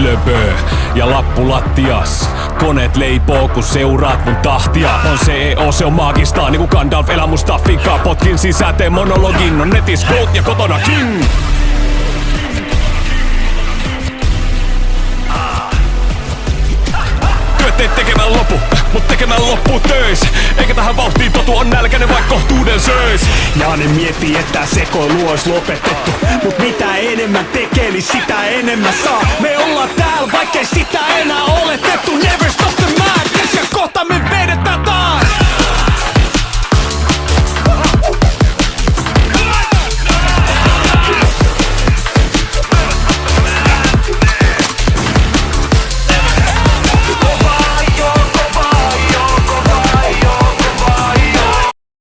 löpö ja lappu lattias. Koneet leipoo kun seuraat mun tahtia. On CEO, se on maagista niinku Gandalf elä Mustafika. Potkin sisään, teen monologin, on netis GOAT ja kotona king. Työt ei tekemään lopu, mut tekemään loppuu töis. Eikä tähän vauhtiin totu, on nälkäinen vaik kohtuuden söis. Ja ne miettii, että sekoilu ois lopetettu, mut mitä enemmän tekee, niin sitä enemmän saa. Me ollaan täällä, vaikkei sitä enää oletettu. Never stop the madness, ja kohta me vedetään taas.